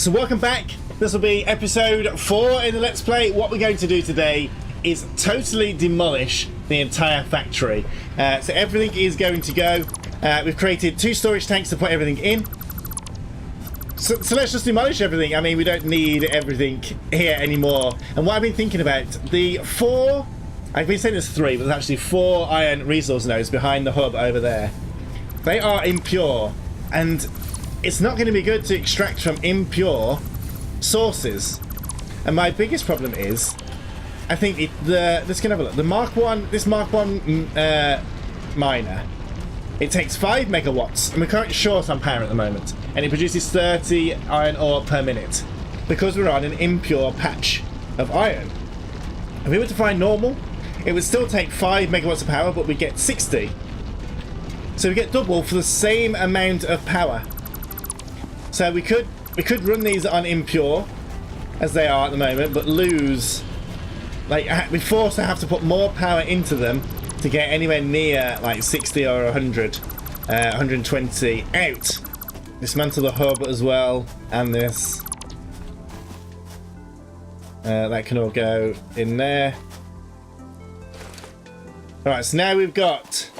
So welcome back. This will be episode 4 in the Let's Play. What we're going to do today is totally demolish the entire factory. So everything is going to go. We've created 2 storage tanks to put everything in. So let's just demolish everything. I mean, we don't need everything here anymore. And what I've been thinking about, the 4... I've been saying there's 3, but there's actually 4 iron resource nodes behind the hub over there. They are impure, and it's not going to be good to extract from impure sources. And my biggest problem is, I think let's go have a look. This Mark 1 miner, it takes 5 megawatts, and we're currently short on power at the moment, and it produces 30 iron ore per minute because we're on an impure patch of iron. If we were to find normal, it would still take 5 megawatts of power, but we get 60. So we get double for the same amount of power. So we could run these on impure as they are at the moment, but lose, like, we're forced to have to put more power into them to get anywhere near like 60 or 100, 120 out. Dismantle the hub as well, and this. That can all go in there. Alright, so now we've got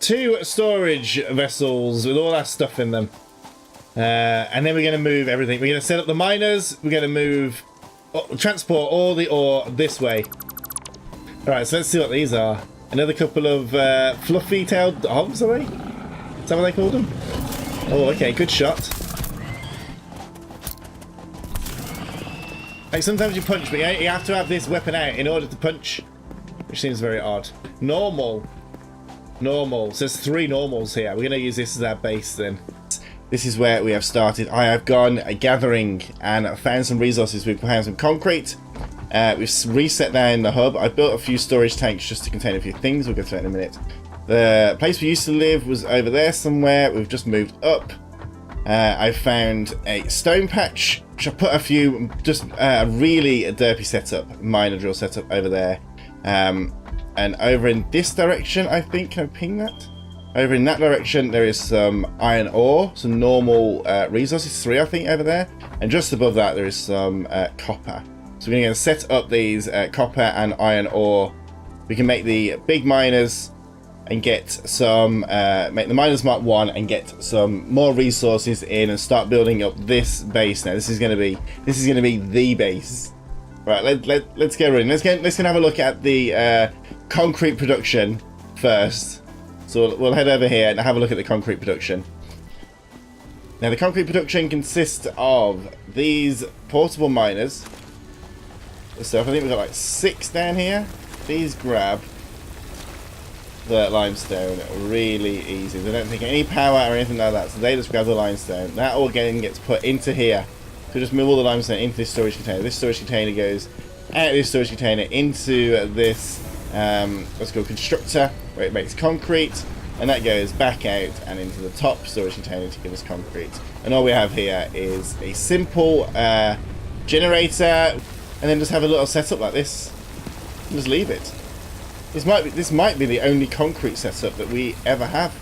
2 storage vessels with all our stuff in them. And then we're going to move everything. We're going to set up the miners. We're going to transport all the ore this way. Alright, so let's see what these are. Another couple of fluffy-tailed hogs, are they? Is that what they called them? Oh, okay, good shot. Like, sometimes you punch, but you have to have this weapon out in order to punch, which seems very odd. Normal. So there's 3 normals here. We're going to use this as our base then. This is where we have started. I have gone gathering and found some resources. We've found some concrete. We've reset down the hub. I built a few storage tanks just to contain a few things. We'll go through that in a minute. The place we used to live was over there somewhere. We've just moved up. I found a stone patch, which I put a few, just a really derpy setup, miner drill setup over there. And over in this direction, I think, can I ping that? Over in that direction, there is some iron ore, some normal resources, 3 I think over there. And just above that, there is some copper. So we're going to set up these copper and iron ore. We can make the big miners and get some, make the miners Mark 1 and get some more resources in and start building up this base now. This is going to be the base. Right, let's get running. Let's go have a look at the concrete production first. So we'll head over here and have a look at the concrete production. Now the concrete production consists of these portable miners. So I think we've got like 6 down here. These grab the limestone really easy. They don't take any power or anything like that. So they just grab the limestone. That all again gets put into here. So just move all the limestone into this storage container. This storage container goes out of this storage container into this let's go constructor, where it makes concrete, and that goes back out and into the top storage container to give us concrete. And all we have here is a simple generator, and then just have a little setup like this and just leave it. This might be the only concrete setup that we ever have.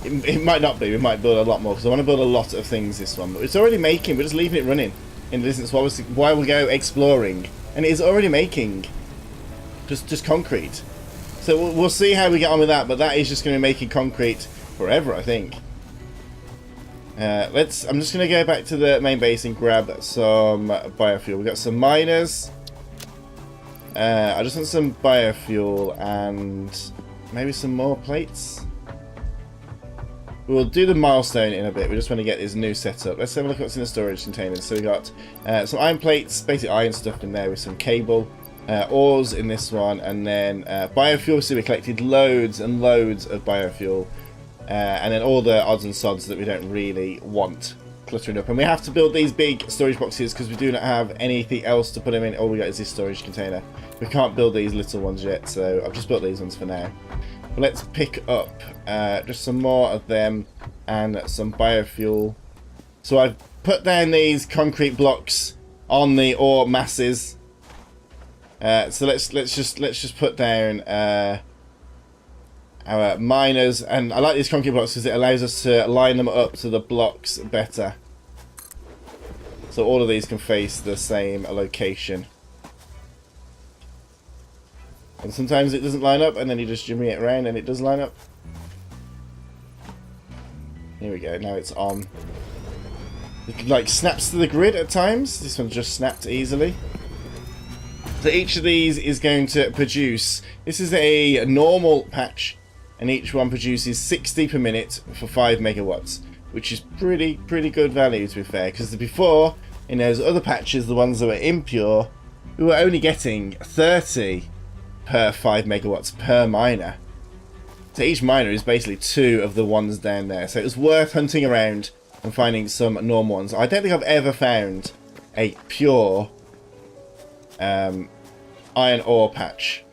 It might not be. We might build a lot more because I want to build a lot of things this one, but it's already making. We're just leaving it running in the distance while we go exploring, and it is already making just concrete. So we'll see how we get on with that, but that is just going to be making concrete forever, I think. I'm just going to go back to the main base and grab some biofuel. We've got some miners. I just want some biofuel and maybe some more plates. We'll do the milestone in a bit. We just want to get this new setup. Let's have a look at what's in the storage containers. So we got some iron plates, basic iron stuff in there with some cable. Ores in this one, and then biofuel. So we collected loads and loads of biofuel, and then all the odds and sods that we don't really want cluttering up. And we have to build these big storage boxes because we do not have anything else to put them in. All we got is this storage container. We can't build these little ones yet, so I've just built these ones for now. But let's pick up just some more of them and some biofuel. So I've put down these concrete blocks on the ore masses. So let's just put down our miners. And I like these concrete blocks because it allows us to line them up to the blocks better. So all of these can face the same location. And sometimes it doesn't line up, and then you just jimmy it around and it does line up. Here we go, now it's on. It like snaps to the grid at times. This one just snapped easily. So each of these is going to produce, this is a normal patch, and each one produces 60 per minute for 5 megawatts, which is pretty good value, to be fair, because before, in those other patches, the ones that were impure, we were only getting 30 per 5 megawatts per miner. So each miner is basically 2 of the ones down there. So it was worth hunting around and finding some normal ones. I don't think I've ever found a pure iron ore patch.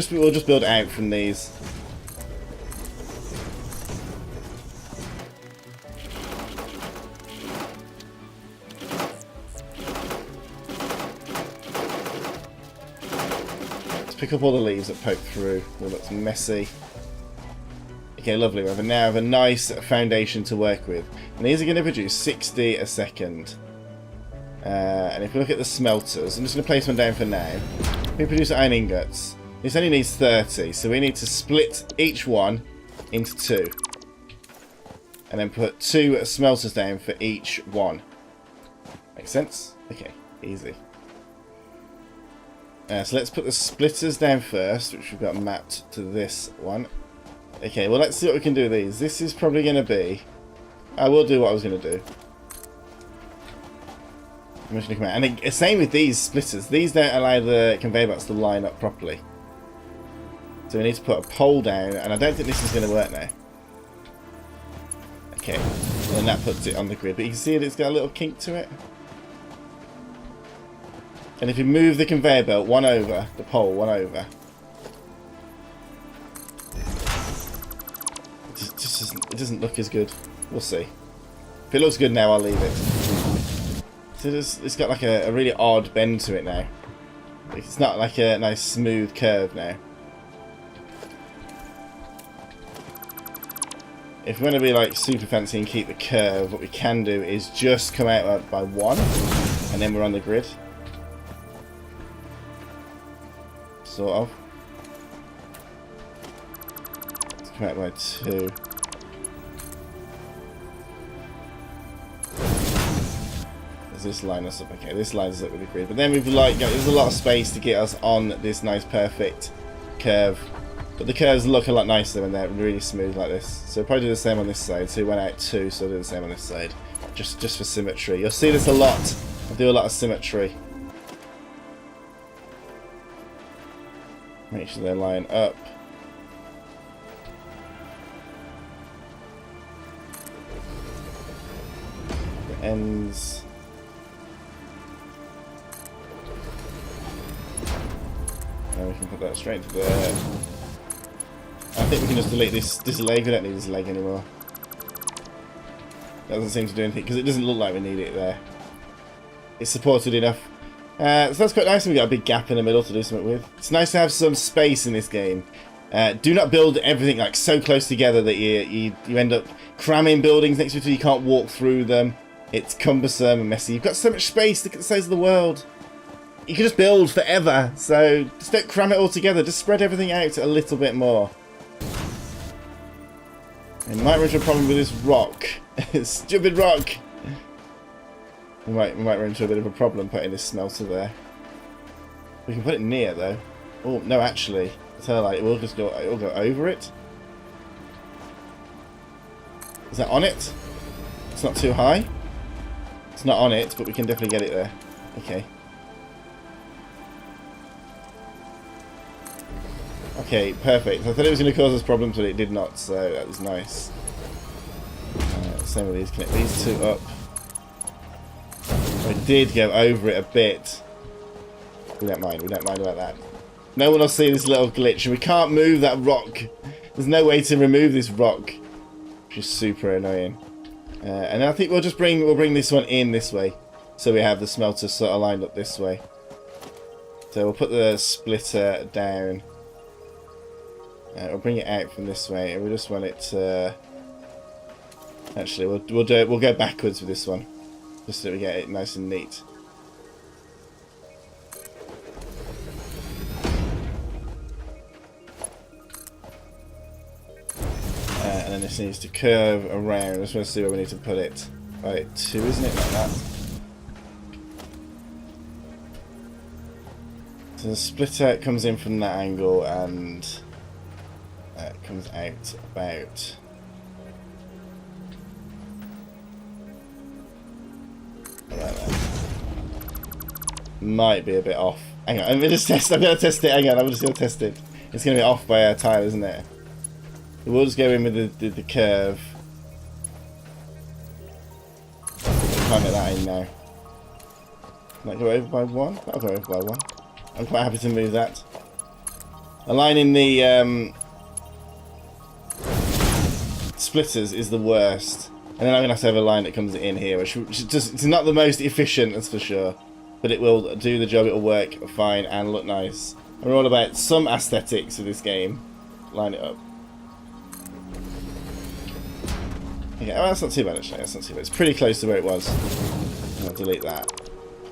We'll just build out from these. Pick up all the leaves that poke through. All looks messy. Okay, lovely. We now have a nice foundation to work with. And these are going to produce 60 a second. And if we look at the smelters, I'm just going to place one down for now. We produce iron ingots. This only needs 30, so we need to split each one into 2. And then put 2 smelters down for each one. Make sense? Okay, easy. So let's put the splitters down first, which we've got mapped to this one. Okay, well let's see what we can do with these. This is probably going to be... I will do what I was going to do. I'm just going to come out. And same with these splitters. These don't allow the conveyor belts to line up properly. So we need to put a pole down, and I don't think this is going to work now. Okay, and that puts it on the grid. But you can see that it's got a little kink to it. And if you move the conveyor belt one over, the pole one over, it doesn't look as good. We'll see. If it looks good now, I'll leave it. So it's got like a really odd bend to it now. It's not like a nice smooth curve now. If we want to be like super fancy and keep the curve, what we can do is just come out by 1, and then we're on the grid. Sort of. Let's come out by 2. Does this line us up? Okay, this lines us up with the grid. But then we've like there's a lot of space to get us on this nice perfect curve. But the curves look a lot nicer when they're really smooth like this. So we'll probably do the same on this side. So we went out 2, so I'll do the same on this side. Just for symmetry. You'll see this a lot. I do a lot of symmetry. Make sure they line up. The ends. And we can put that straight to there. I think we can just delete this leg. We don't need this leg anymore. That doesn't seem to do anything because it doesn't look like we need it there. It's supported enough. So that's quite nice. We've got a big gap in the middle to do something with. It's nice to have some space in this game. Do not build everything like so close together that you end up cramming buildings next to each other. You can't walk through them. It's cumbersome and messy. You've got so much space. Look at the size of the world. You can just build forever. So just don't cram it all together. Just spread everything out a little bit more. We might run into a problem with this rock. Stupid rock. We might run into a bit of a problem putting this smelter there. We can put it near though. Oh no, actually, it will just go. It will go over it. Is that on it? It's not too high. It's not on it, but we can definitely get it there. Okay. Okay, perfect. I thought it was going to cause us problems, but it did not, so that was nice. Same with these. Connect these 2 up. I did go over it a bit. We don't mind about that. No one will see this little glitch, and we can't move that rock. There's no way to remove this rock, which is super annoying. And I think we'll bring this one in this way, so we have the smelter sort of lined up this way. So we'll put the splitter down We'll bring it out from this way, and we just want it to... Actually, we'll do it. We'll go backwards with this one, just so we get it nice and neat. And then this needs to curve around. I just want to see where we need to put it. Right, 2, isn't it? Like that. So the splitter comes in from that angle, and it comes out about... about there. Might be a bit off. Hang on, I'm going to test it. Hang on, I'm just going to test it. It's going to be off by a tile, isn't it? We'll just go in with the curve. Can't get that in now. Might go over by 1. That'll go over by 1. I'm quite happy to move that. Aligning the splitters is the worst. And then I'm going to have a line that comes in here, which just, it's not the most efficient, that's for sure. But it will do the job, it'll work fine and look nice. And we're all about some aesthetics of this game. Line it up. Okay, well, that's not too bad actually, that's not too bad. It's pretty close to where it was. I'll delete that.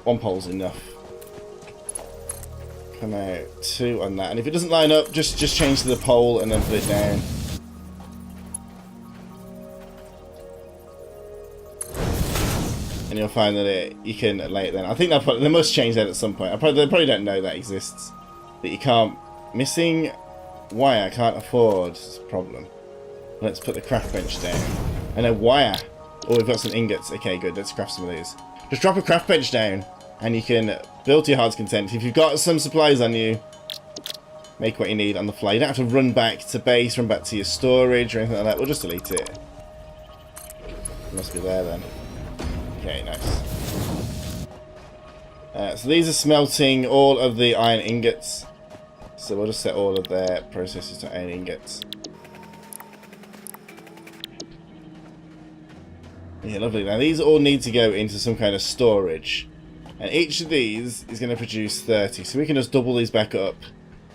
1 pole's enough. Come out 2 on that. And if it doesn't line up, just change to the pole and then put it down. And you'll find that you can lay it then. I think they must change that at some point. They probably don't know that exists. That you can't... Missing wire, can't afford. It's a problem. Let's put the craft bench down. And a wire. Oh, we've got some ingots. Okay, good. Let's craft some of these. Just drop a craft bench down, and you can build to your heart's content. If you've got some supplies on you, make what you need on the fly. You don't have to run back to base, run back to your storage or anything like that. We'll just delete it. It must be there then. Okay, nice. So these are smelting all of the iron ingots. So we'll just set all of their processes to iron ingots. Yeah, lovely. Now these all need to go into some kind of storage. And each of these is going to produce 30. So we can just double these back up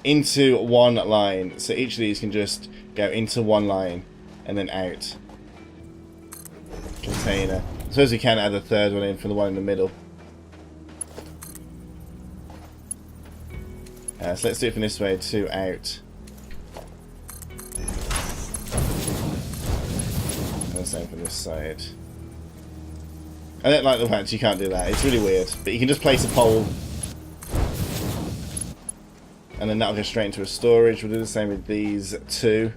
into one line. So each of these can just go into one line and then out. Container. I suppose we can add a third one in for the one in the middle. So let's do it from this way, 2 out. And the same from this side. I don't like the fact you can't do that. It's really weird. But you can just place a pole. And then that'll go straight into a storage. We'll do the same with these 2.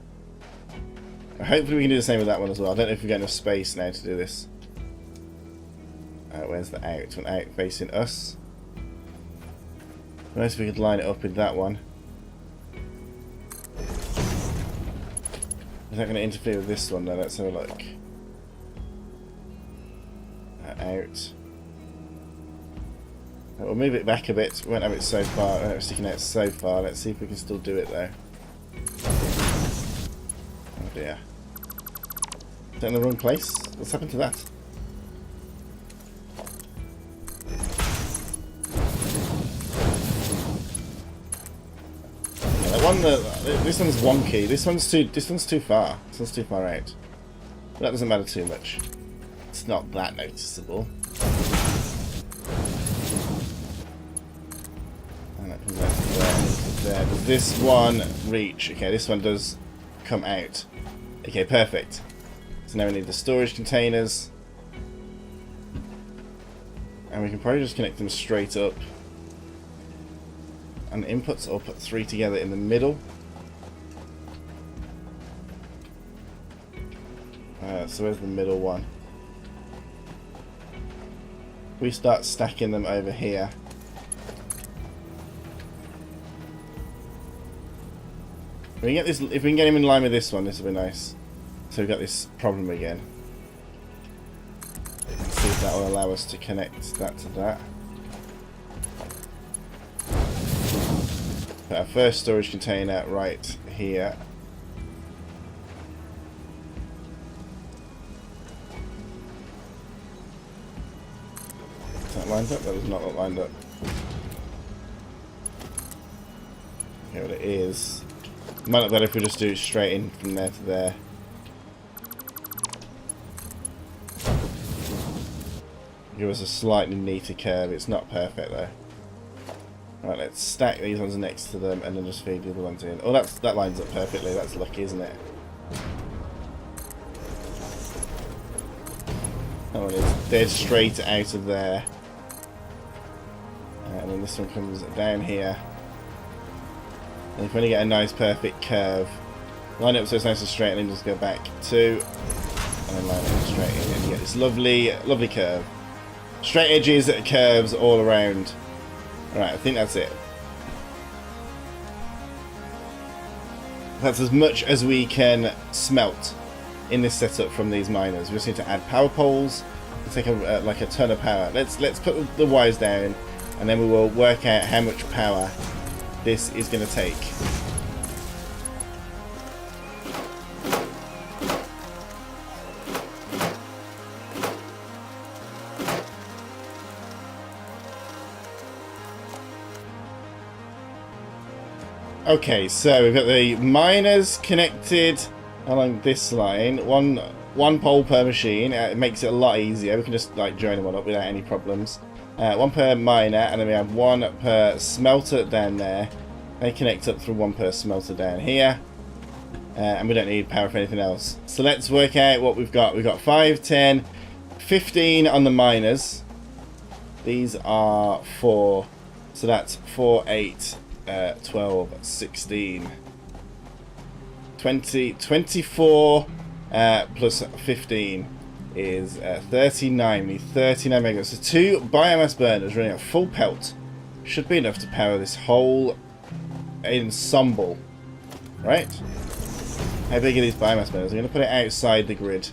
Hopefully we can do the same with that one as well. I don't know if we've got enough space now to do this. Where's the out? One out facing us. Nice if we could line it up with that one. Is that going to interfere with this one though? Let's have a look. Out. We'll move it back a bit. We won't have it so far. We won't have it sticking out so far. Let's see if we can still do it though. Oh dear. Is that in the wrong place? What's happened to that? This one's wonky. This one's too far. This one's too far out. But that doesn't matter too much. It's not that noticeable. And that comes out to there. Does this one reach? Okay, this one does come out. Okay, perfect. So now we need the storage containers. And we can probably just connect them straight up. And inputs, I'll put 3 together in the middle. So where's the middle one? We start stacking them over here. If we can get him in line with this one, this will be nice. So we've got this problem again. Let's see if that will allow us to connect that to that. Put our first storage container right here. Is that lined up? That is not lined up. Okay, well it is. Might look better if we just do it straight in from there to there. Give us a slightly neater curve. It's not perfect though. Right, let's stack these ones next to them and then just feed the other ones in. Oh, that lines up perfectly. That's lucky, isn't it? That one is dead straight out of there. And then this one comes down here. And if we only get a nice perfect curve, line it up so it's nice and straight, and then just go back 2, and then line it straight in, and you get this lovely, lovely curve. Straight edges, curves all around. Alright, I think that's it. That's as much as we can smelt in this setup from these miners. We just need to add power poles. It'll take like a ton of power. Let's put the wires down, and then we will work out how much power this is going to take. Okay, so we've got the miners connected along this line. One pole per machine. It makes it a lot easier. We can just like join them all up without any problems. One per miner, and then we have one per smelter down there. They connect up through one per smelter down here. And we don't need power for anything else. So let's work out what we've got. We've got 5, 10, 15 on the miners. These are 4. So that's 4, 8, 12, 16, 20, 24 plus 15 is 39. We need 39 megawatts. So 2 biomass burners running at full pelt should be enough to power this whole ensemble, right? How big are these biomass burners? I'm going to put it outside the grid.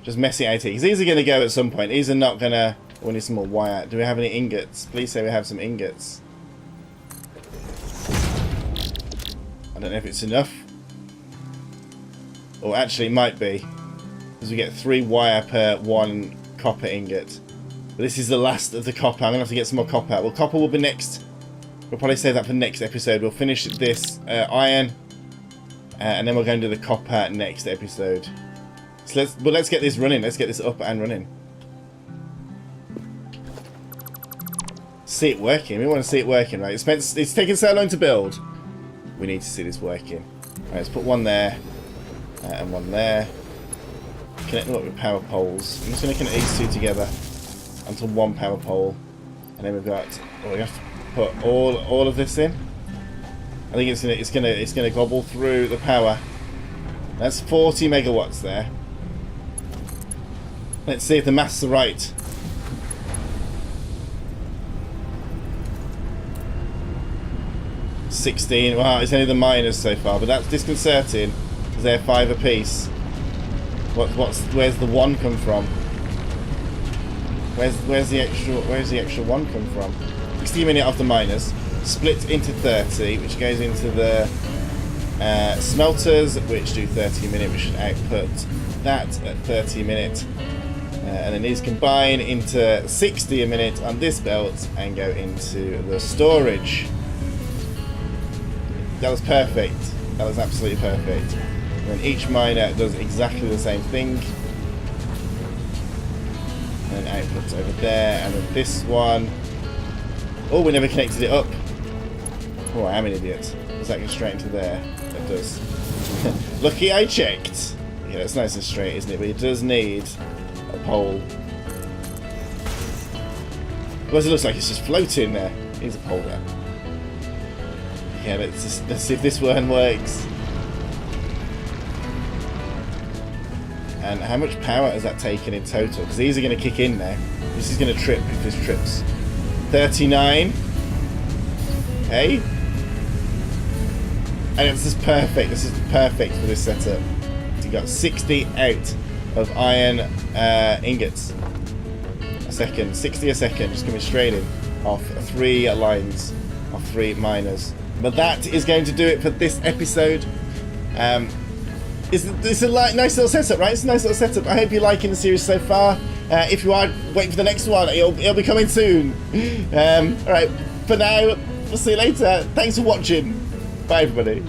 Just mess it out here, because these are going to go at some point. These are not going to... We need some more wire. Do we have any ingots? Please say we have some ingots. I don't know if it's enough. Or actually it might be, because we get 3 wire per 1 copper ingot. But this is the last of the copper. I'm going to have to get some more copper. Well, copper will be next. We'll probably save that for next episode. We'll finish this iron, and then we'll go and do the copper next episode. So let's get this running. Let's get this up and running. See it working. We want to see it working, right? It's taken so long to build. We need to see this working. Right, let's put one there and one there. Connect them up with power poles. I'm just going to connect these 2 together onto one power pole, and then we've got. Oh, we have to put all of this in. I think it's gonna gobble through the power. That's 40 megawatts there. Let's see if the maths are right. $16. Wow, it's only the miners so far, but that's disconcerting because they're 5 apiece. Where's the 1 come from? Where's the extra 1 come from? 60 a minute off the miners, split into 30, which goes into the smelters, which do 30 a minute, which should output that at 30 a minute. And then these combine into 60 a minute on this belt and go into the storage. That was perfect. That was absolutely perfect. And then each miner does exactly the same thing. And then outputs over there, and then this one. Oh, we never connected it up. Oh, I am an idiot. Does that go straight into there? It does. Lucky I checked. Yeah, it's nice and straight, isn't it? But it does need a pole. Otherwise it looks like it's just floating there. Here's a pole there. Yeah, let's see if this one works. And how much power has that taken in total? Because these are going to kick in now. This is going to trip if this trips. 39. Okay. And this is perfect. This is perfect for this setup. So you got 60 out of iron ingots a second. 60 a second, just coming straight in off 3 lines, off 3 miners. But that is going to do it for this episode. It's a nice little setup, right? It's a nice little setup. I hope you're liking the series so far. If you are, wait for the next one. It'll be coming soon. Alright, for now, we'll see you later. Thanks for watching. Bye, everybody.